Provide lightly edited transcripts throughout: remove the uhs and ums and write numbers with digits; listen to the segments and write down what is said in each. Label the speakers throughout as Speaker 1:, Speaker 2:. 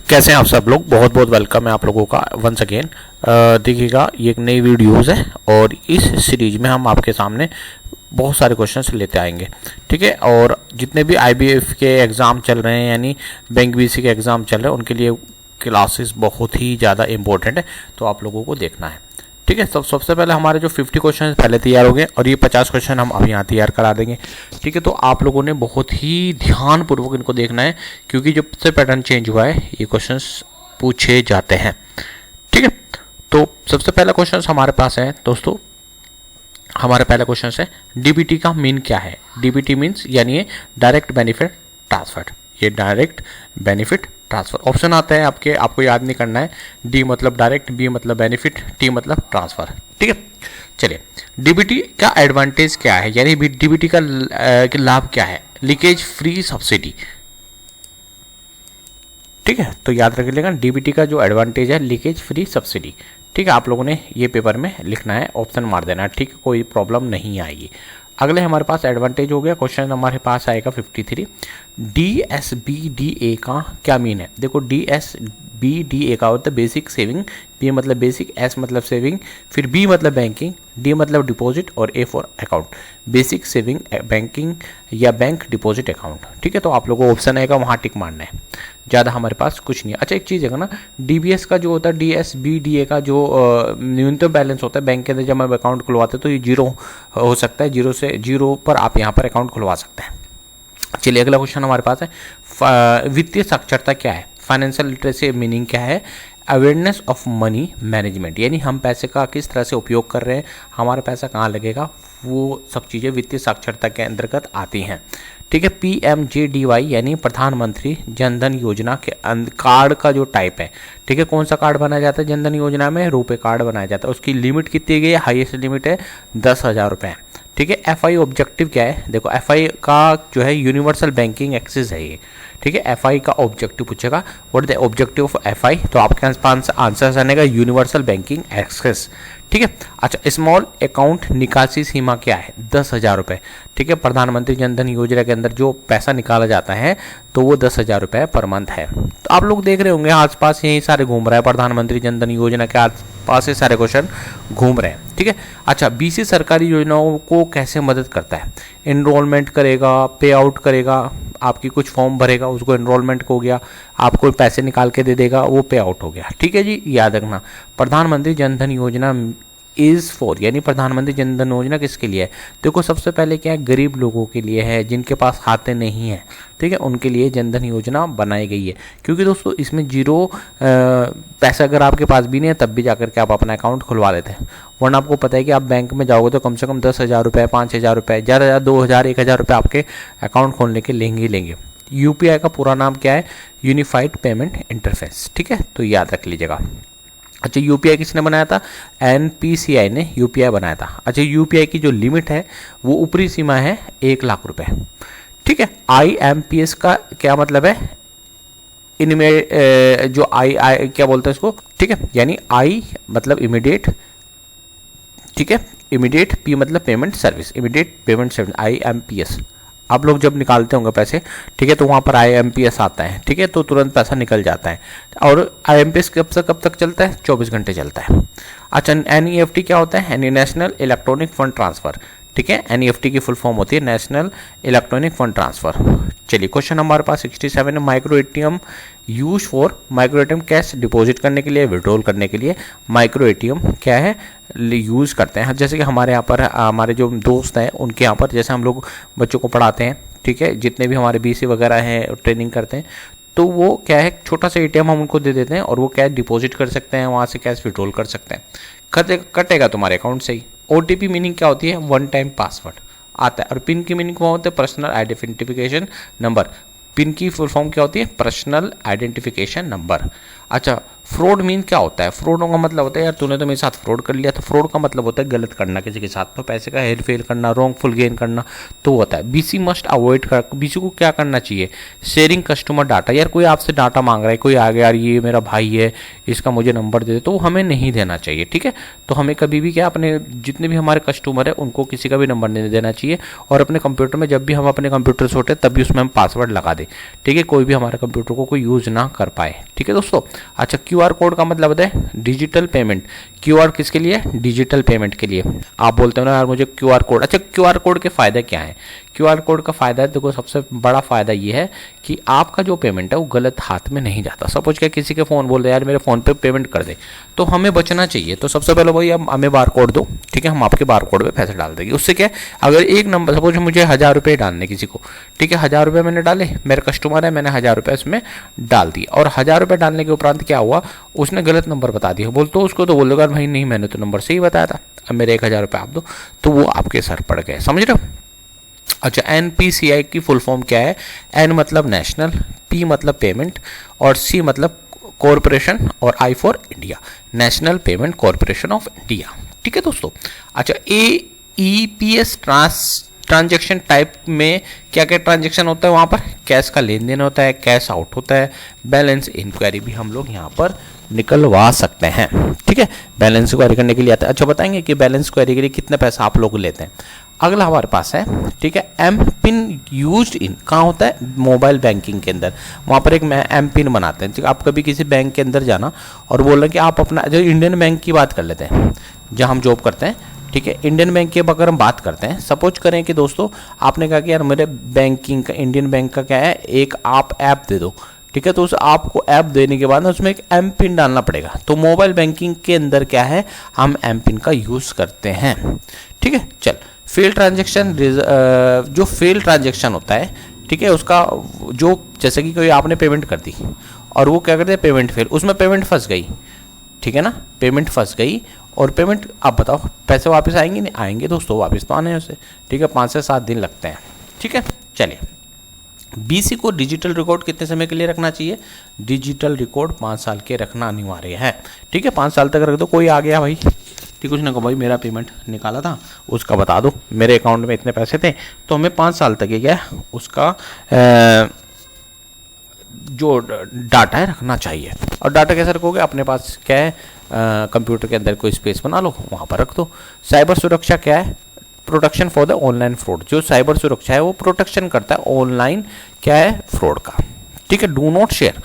Speaker 1: कैसे हैं आप सब लोग। बहुत बहुत वेलकम है आप लोगों का वंस अगेन। देखिएगा ये एक नई वीडियोज़ है और इस सीरीज में हम आपके सामने बहुत सारे क्वेश्चंस लेते आएंगे, ठीक है। और जितने भी आईबीएफ के एग्ज़ाम चल रहे हैं यानी बैंक बीसी के एग्ज़ाम चल रहे हैं उनके लिए क्लासेस बहुत ही ज़्यादा इंपॉर्टेंट है, तो आप लोगों को देखना है, ठीक है। सबसे पहले हमारे जो 50 क्वेश्चन पहले तैयार हो गए और ये 50 क्वेश्चन हम अब यहाँ तैयार करा देंगे, ठीक है। तो आप लोगों ने बहुत ही ध्यानपूर्वक इनको देखना है क्योंकि जब से पैटर्न चेंज हुआ है ये क्वेश्चंस पूछे जाते हैं, ठीक है। तो सबसे पहला क्वेश्चन हमारे पास है दोस्तों, हमारा पहला क्वेश्चन है डीबीटी का मीन क्या है। डीबीटी मीन्स यानी ये डायरेक्ट बेनिफिट ट्रांसफर, ये डायरेक्ट बेनिफिट ट्रांसफर। ऑप्शन आता है आपको याद नहीं करना है। डी मतलब डायरेक्ट, बी मतलब बेनिफिट, टी मतलब ट्रांसफर, ठीक है। चलिए डीबीटी का एडवांटेज क्या है यानी डीबीटी का लाभ क्या है। लीकेज फ्री सब्सिडी, ठीक है। तो याद रख लेगा डीबीटी का जो एडवांटेज है लीकेज फ्री सब्सिडी, ठीक है। आप लोगों ने ये पेपर में लिखना है, ऑप्शन मार देना है, ठीक है। कोई प्रॉब्लम नहीं आएगी। अगले हमारे पास एडवांटेज हो गया, क्वेश्चन हमारे पास आएगा 53। DSBDA का क्या मीन है। देखो DSBDA का होता है बेसिक सेविंग, बी मतलब बेसिक, एस मतलब सेविंग, फिर बी मतलब बैंकिंग, डी मतलब डिपॉजिट और A for account. Basic saving banking या बैंक डिपॉजिट अकाउंट, ठीक है। तो आप लोगों को ऑप्शन आएगा वहाँ टिक मारना है, ज़्यादा हमारे पास कुछ नहीं है। अच्छा एक चीज़ है ना, डीबीएस का जो होता है DSBDA का जो न्यूनतम बैलेंस होता है बैंक के अंदर जब हम अकाउंट खुलवाते हैं तो ये 0 हो सकता है, 0 पर आप यहाँ पर अकाउंट खुलवा सकते हैं। चलिए अगला क्वेश्चन हमारे पास है वित्तीय साक्षरता क्या है। फाइनेंशियल लिटरेसी मीनिंग क्या है। अवेयरनेस ऑफ मनी मैनेजमेंट यानी हम पैसे का किस तरह से उपयोग कर रहे हैं, हमारा पैसा कहाँ लगेगा, वो सब चीज़ें वित्तीय साक्षरता के अंतर्गत आती हैं, ठीक है। PMJDY यानी प्रधानमंत्री जनधन योजना के कार्ड का जो टाइप है, ठीक है। कौन सा कार्ड बनाया जाता है जनधन योजना में, रुपए कार्ड बनाया जाता है। उसकी लिमिट कितनी गई है, हाईएस्ट लिमिट है 10,000 रुपये, ठीक है। FI ऑब्जेक्टिव क्या है। देखो FI का जो है यूनिवर्सल बैंकिंग एक्सेस है ये, ठीक है। FI का ऑब्जेक्टिव पूछेगा, what is the objective of FI, तो आपके आंसर आनेगा यूनिवर्सल बैंकिंग एक्सेस, ठीक है। अच्छा स्मॉल अकाउंट निकासी सीमा क्या है, 10,000 रुपये, ठीक है। प्रधानमंत्री जनधन योजना के अंदर जो पैसा निकाला जाता है तो वो 10,000 रुपये पर मंथ है। तो आप लोग देख रहे होंगे आसपास यही सारे घूम रहा है, प्रधानमंत्री जनधन योजना के आसपास ये सारे क्वेश्चन घूम रहे हैं, ठीक है। अच्छा बीसी सरकारी योजनाओं को कैसे मदद करता है। एनरोलमेंट करेगा, पे आउट करेगा, आपकी कुछ फॉर्म भरेगा उसको एनरोलमेंट हो गया, आपको पैसे निकाल के दे देगा, वो पे आउट हो गया, ठीक है जी। याद रखना प्रधानमंत्री जनधन योजना इज़ फॉर यानी प्रधानमंत्री जनधन योजना किसके लिए है। देखो सबसे पहले क्या है, गरीब लोगों के लिए है जिनके पास खाते नहीं हैं, ठीक है, उनके लिए जनधन योजना बनाई गई है। क्योंकि दोस्तों इसमें 0 पैसा अगर आपके पास भी नहीं है तब भी जाकर के आप अपना अकाउंट खुलवा लेते हैं, वरना आपको पता है कि आप बैंक में जाओगे तो कम से कम 10,000 रुपये, 5,000 रुपये, 4,000, 2,000, 1,000 रुपये आपके अकाउंट खोलने के लेंगे ही लेंगे। UPI का पूरा नाम क्या है, यूनिफाइड पेमेंट इंटरफेस, ठीक है, तो याद रख लीजिएगा। अच्छा UPI किसने बनाया था, NPCI ने UPI बनाया था। अच्छा UPI की जो लिमिट है वो ऊपरी सीमा है 1 लाख रुपए, ठीक है। IMPS का क्या मतलब है, इनमें जो आई क्या बोलते हैं इसको, ठीक है, यानी I मतलब इमीडिएट, ठीक है, इमीडिएट, P मतलब payment service, immediate payment service, IMPS। आप लोग जब निकालते होंगे पैसे, ठीक है, तो वहाँ पर IMPS आता है, ठीक है, तो तुरंत पैसा निकल जाता है। और IMPS कब तक चलता है, 24 घंटे चलता है। अच्छा NEFT क्या होता है, नेशनल इलेक्ट्रॉनिक फंड ट्रांसफर, ठीक है। NEFT की फुल फॉर्म होती है नेशनल इलेक्ट्रॉनिक फंड ट्रांसफर। चलिए क्वेश्चन हमारे पास 67 है, micro ATM use for, micro ATM cash deposit करने के लिए, विड्रॉल करने के लिए माइक्रो ATM क्या है यूज़ करते हैं। जैसे कि हमारे यहाँ पर हमारे जो दोस्त हैं उनके यहाँ पर जैसे हम लोग बच्चों को पढ़ाते हैं, ठीक है, जितने भी हमारे BC वगैरह हैं ट्रेनिंग करते हैं, तो वो क्या है छोटा सा ATM हम उनको दे देते हैं और वो कैश डिपॉजिट कर सकते हैं, वहाँ से कैश विड्रॉल कर सकते हैं, कटेगा तुम्हारे अकाउंट से ही। OTP मीनिंग क्या होती है, वन टाइम पासवर्ड आता है। और पिन की मीनिंग क्या होता है, पर्सनल आइडेंटिफिकेशन नंबर। पिन की फुल फॉर्म क्या होती है, पर्सनल आइडेंटिफिकेशन नंबर। अच्छा फ्रॉड मीन क्या होता है? फ्रॉड का मतलब होता है यार तूने तो मेरे साथ फ्रॉड कर लिया। तो फ्रॉड का मतलब होता है गलत करना किसी के साथ, तो पैसे का हेर फेर करना, रॉन्गफुल गेन करना, तो होता है। बीसी मस्ट अवॉइड कर, बीसी को क्या करना चाहिए? Sharing customer data. यार कोई आपसे डाटा मांग रहा है, कोई आ गया यार ये मेरा भाई है इसका मुझे नंबर दे दे, तो हमें नहीं देना चाहिए, ठीक है। तो हमें कभी भी क्या अपने जितने भी हमारे कस्टमर है उनको किसी का भी नंबर नहीं देना चाहिए। और अपने कंप्यूटर में जब भी हम अपने कंप्यूटर से होते हैं तब भी उसमें हम पासवर्ड लगा दें, ठीक है, कोई भी हमारे कंप्यूटर को कोई यूज ना कर पाए, ठीक है दोस्तों। अच्छा, क्यूआर कोड का मतलब होता है डिजिटल पेमेंट। क्यूआर किसके लिए? डिजिटल पेमेंट के लिए। आप बोलते हो ना यार मुझे क्यूआर कोड। अच्छा, क्यूआर कोड के फायदे क्या है? क्यूआर कोड का फायदा है, देखो सबसे बड़ा फायदा ये है कि आपका जो पेमेंट है वो गलत हाथ में नहीं जाता। सपोज क्या किसी के फोन बोल रहे यार मेरे फोन पे पेमेंट कर दे, तो हमें बचना चाहिए। तो सबसे पहले भाई अब हमें बार कोड दो, ठीक है, हम आपके बार कोड पे पैसे डाल देंगे। उससे क्या है, अगर एक नंबर सपोज मुझे 1000 रुपये डालने किसी को, ठीक है, 1000 रुपये मैंने डाले, मेरा कस्टमर है, मैंने 1000 रुपये इसमें डाल दिए, और 1000 रुपये डालने के उपरांत क्या हुआ, उसने गलत नंबर बता दिया, बोल तो उसको तो बोल देगा भाई नहीं मैंने तो नंबर सही बताया था, अब मेरे 1000 रुपये आप दो, तो वो आपके सर पड़ गए, समझ रहे हो। अच्छा, एनपीसीआई की फुल फॉर्म क्या है? एन मतलब नेशनल, पी मतलब पेमेंट, और सी मतलब कॉरपोरेशन, और I for India, national payment corporation of India, ठीक है दोस्तों। अच्छा, एईपीएस ट्रांजैक्शन टाइप में क्या क्या ट्रांजैक्शन होता है? वहाँ पर कैश का लेन देन होता है, कैश आउट होता है, बैलेंस इंक्वायरी भी हम लोग यहाँ पर निकलवा सकते हैं, ठीक है, बैलेंस क्वेरी करने के लिए आता है। अच्छा, बताएंगे कि बैलेंस क्वेरी के लिए कितने पैसा आप लोग लेते हैं। अगला हमारे पास है, ठीक है, एम पिन यूज इन, कहाँ होता है? मोबाइल बैंकिंग के अंदर, वहाँ पर एक एम पिन बनाते हैं। आप कभी किसी बैंक के अंदर जाना और बोल रहे हैं कि आप अपना, जो इंडियन बैंक की बात कर लेते हैं जहाँ हम जॉब करते हैं, ठीक है, इंडियन बैंक की अगर हम बात करते हैं, सपोज करें कि दोस्तों आपने कहा कि यार मेरे बैंकिंग का, इंडियन बैंक का क्या है, एक आप ऐप दे दो, ठीक है, तो उस आपको ऐप देने के बाद ना उसमें एक एम पिन डालना पड़ेगा। तो मोबाइल बैंकिंग के अंदर क्या है, हम एम पिन का यूज़ करते हैं, ठीक है। चल, फेल ट्रांजेक्शन, जो फेल ट्रांजेक्शन होता है, ठीक है, उसका जो जैसे कि कोई आपने पेमेंट कर दी और वो क्या करते हैं, पेमेंट फेल, उसमें पेमेंट फंस गई, ठीक है ना, पेमेंट फंस गई, और पेमेंट आप बताओ पैसे वापस आएंगे? नहीं आएंगे दोस्तों, वापस तो आने हैं उसे, ठीक है, 5 से 7 दिन लगते हैं, ठीक है। चलिए, बीसी को डिजिटल रिकॉर्ड कितने समय के लिए रखना चाहिए? डिजिटल रिकॉर्ड 5 साल के रखना अनिवार्य है, ठीक है, 5 साल तक रख दो। कोई आ गया भाई, ठीक, उसने कहा भाई मेरा पेमेंट निकाला था उसका बता दो, मेरे अकाउंट में इतने पैसे थे, तो हमें 5 साल तक ये क्या उसका जो डाटा है रखना चाहिए। और डाटा कैसे रखोगे? अपने पास क्या है, कंप्यूटर के अंदर कोई स्पेस बना लो, वहाँ पर रख दो। साइबर सुरक्षा क्या है? Protection for the online fraud. जो साइबर सुरक्षा है वो प्रोटेक्शन करता है ऑनलाइन क्या है, फ्रॉड का, ठीक है। डू नॉट शेयर,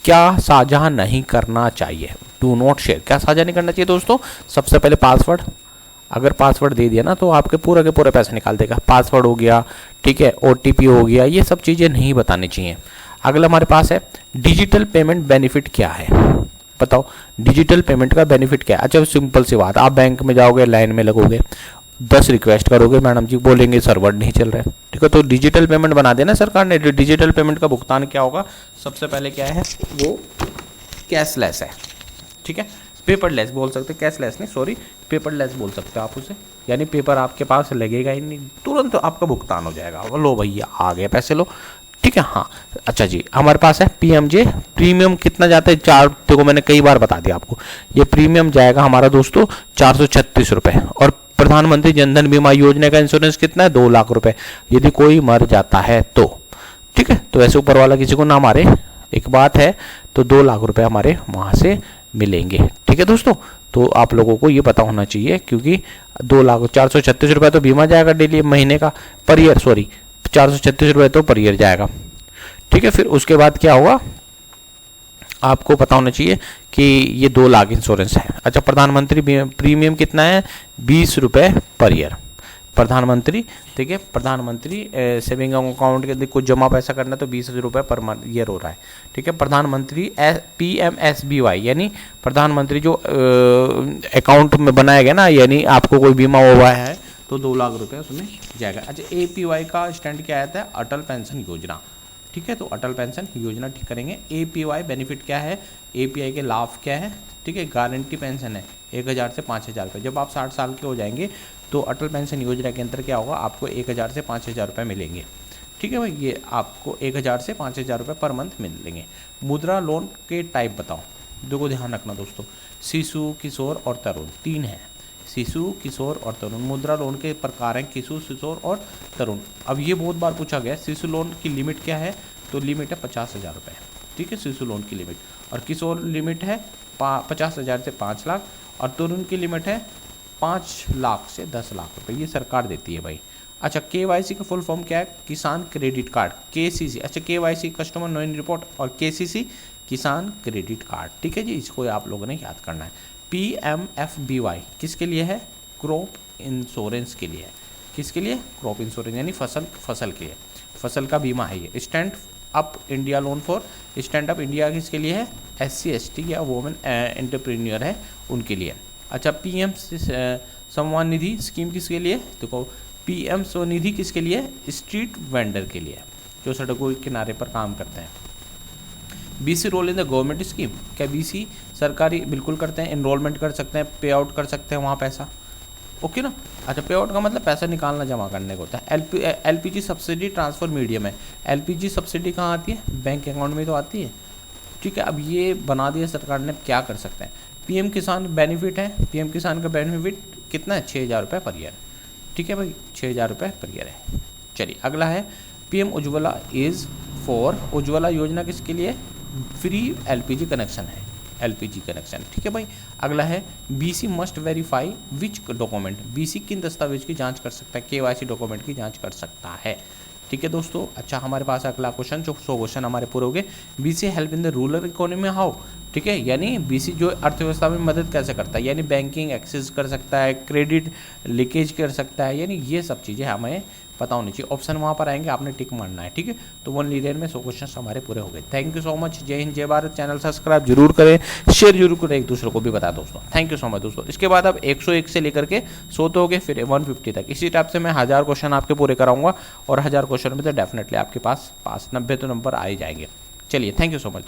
Speaker 1: क्या साझा नहीं करना चाहिए? डू नॉट शेयर, क्या साझा नहीं करना चाहिए दोस्तों? सबसे पहले पासवर्ड, अगर पासवर्ड दे दिया ना तो आपके पूरे के पूरे पैसे निकाल देगा। पासवर्ड हो गया, ठीक है, ओटीपी हो गया, ये सब चीज़ें नहीं बतानी चाहिए। अगला हमारे पास है डिजिटल पेमेंट बेनिफिट क्या है? बताओ डिजिटल पेमेंट का बेनिफिट क्या है? अच्छा, सिंपल सी बात, आप बैंक में जाओगे, लाइन में लगोगे, 10 रिक्वेस्ट करोगे, मैडम जी बोलेंगे सर्वर नहीं चल रहा है, ठीक है, तो डिजिटल पेमेंट बना देना सरकार ने। डिजिटल पेमेंट का भुगतान क्या होगा? सबसे पहले क्या है, वो कैशलेस है, ठीक है, पेपरलेस बोल सकते, कैशलेस नहीं, सॉरी, पेपरलेस बोल सकते हो आप उसे, यानी पेपर आपके पास लगेगा ही नहीं, तुरंत तो आपका भुगतान हो जाएगा। लो भैया आ गए पैसे, लो, ठीक है। हाँ, अच्छा जी, हमारे पास है पीएमजे। प्रीमियम कितना जाता है? 4, देखो मैंने कई बार बता दिया आपको, ये प्रीमियम जाएगा हमारा दोस्तों 436 रुपये। और प्रधानमंत्री जनधन बीमा योजना का इंश्योरेंस कितना है? 2 लाख रुपए, यदि कोई मर जाता है तो, ठीक है, तो ऐसे ऊपर वाला किसी को ना मारे, एक बात है, तो 2 लाख रुपए हमारे वहां से मिलेंगे, ठीक है दोस्तों। तो आप लोगों को ये पता होना चाहिए, क्योंकि 2 लाख 436 रुपये तो बीमा जाएगा डेली महीने का, पर ईयर, सॉरी 436 रुपये तो पर ईयर जाएगा, ठीक है। फिर उसके बाद क्या होगा, आपको पता होना चाहिए कि ये 2 लाख इंश्योरेंस है। अच्छा, प्रधानमंत्री प्रीमियम कितना है? 20 रुपये पर ईयर, प्रधानमंत्री, ठीक है, प्रधानमंत्री सेविंग अकाउंट के कुछ जमा पैसा करना है तो 20 रुपये पर ईयर हो रहा है, ठीक है। प्रधानमंत्री PMSBY यानी प्रधानमंत्री जो अकाउंट में बनाया गया ना, यानी आपको कोई बीमा हुआ है तो 2 लाख रुपए उसमें जाएगा। अच्छा, APY का स्टैंड क्या आता है? अटल पेंशन योजना, ठीक है, तो अटल पेंशन योजना ठीक करेंगे। APY बेनिफिट क्या है? API के लाभ क्या है? ठीक है, गारंटी पेंशन है 1000 से 5000 रुपये। जब आप 60 साल के हो जाएंगे तो अटल पेंशन योजना के अंदर क्या होगा, आपको 1000 से 5000 रुपये मिलेंगे, ठीक है भाई, ये आपको 1000 से 5000 रुपये पर मंथ मिलेंगे। मुद्रा लोन के टाइप बताओ, देखो ध्यान रखना दोस्तों, शिशु, किशोर और तरुण 3 है। शिशु, किशोर और तरुण। मुद्रा लोन के प्रकार हैं शिशु, किशोर और तरुण। अब ये बहुत बार पूछा गया, शिशु लोन की लिमिट क्या है, तो लिमिट है 50,000 रुपये, ठीक है, शिशु लोन की लिमिट। और किशोर लिमिट है 50,000 से 5 लाख, और तरुण की लिमिट है 5 लाख से 10 लाख रुपए, ये सरकार देती है भाई। अच्छा, KYC का फुल फॉर्म क्या है, किसान क्रेडिट कार्ड, KCC। अच्छा, KYC कस्टमर नोइंग रिपोर्ट और KCC किसान क्रेडिट कार्ड, ठीक है जी, इसको आप लोगों ने याद करना है। PMFBY किसके लिए है, क्रॉप इंश्योरेंस के लिए है। किसके लिए, क्रॉप इंश्योरेंस यानी फसल के लिए, फसल का बीमा है ये। Stand up India loan for, stand up India किसके लिए है, SC ST या वुमेन एंटरप्रेन्योर है उनके लिए। अच्छा, PM सम्मान निधि स्कीम किसके लिए, देखो PM स्वनिधि किसके लिए, स्ट्रीट वेंडर के लिए, जो सड़कों के किनारे पर काम करते हैं। BC role in the government scheme, क्या BC सरकारी बिल्कुल करते हैं, इनरोलमेंट कर सकते हैं, पे आउट कर सकते हैं वहाँ पैसा, ओके ना। अच्छा, पे आउट का मतलब पैसा निकालना जमा करने को होता है। LPG सब्सिडी ट्रांसफर मीडियम है। LPG सब्सिडी कहाँ आती है, बैंक अकाउंट में तो आती है, ठीक है। अब ये बना दिया सरकार ने, क्या कर सकते हैं। PM किसान बेनिफिट है, PM किसान का बेनिफिट कितना है, 6,000 रुपये पर ईयर, ठीक है भाई, 6,000 रुपये पर ईयर है। चलिए अगला है PM Ujjwala is for, Ujjwala योजना किसके लिए, फ्री LPG कनेक्शन है, LPG कनेक्शन, ठीक है भाई। अगला है BC मस्ट वेरीफाई विच डॉक्यूमेंट, BC किन दस्तावेज की जांच कर सकता है, KYC डॉक्यूमेंट की जांच कर सकता है, ठीक है दोस्तों। अच्छा, हमारे पास अगला क्वेश्चन, जो 100 क्वेश्चन हमारे पूरे हो गए। BC help in the rural economy how, ठीक है, यानी BC जो अर्थव्यवस्था में मदद कैसे करता है, यानी बैंकिंग एक्सेस कर सकता है, क्रेडिट लीकेज कर सकता है, यानी ये सब चीज़ें हमें पता होनी चाहिए। ऑप्शन वहाँ पर आएंगे, आपने टिक मारना है, ठीक है। तो 1 लीडर में 100 क्वेश्चन हमारे पूरे हो गए। Thank you so much. जय हिंद, जय भारत। चैनल सब्सक्राइब जरूर करें, शेयर जरूर करें, एक दूसरे को भी बताएं दोस्तों। थैंक यू सो मच दोस्तों। इसके बाद अब 101 से लेकर के 100 तो हो गए, फिर 150 तक इसी टाइप से मैं 1000 क्वेश्चन आपके पूरे कराऊंगा, और 1000 क्वेश्चन में तो डेफिनेटली आपके पास 90 तो नंबर आ ही जाएंगे। चलिए, थैंक यू सो मच।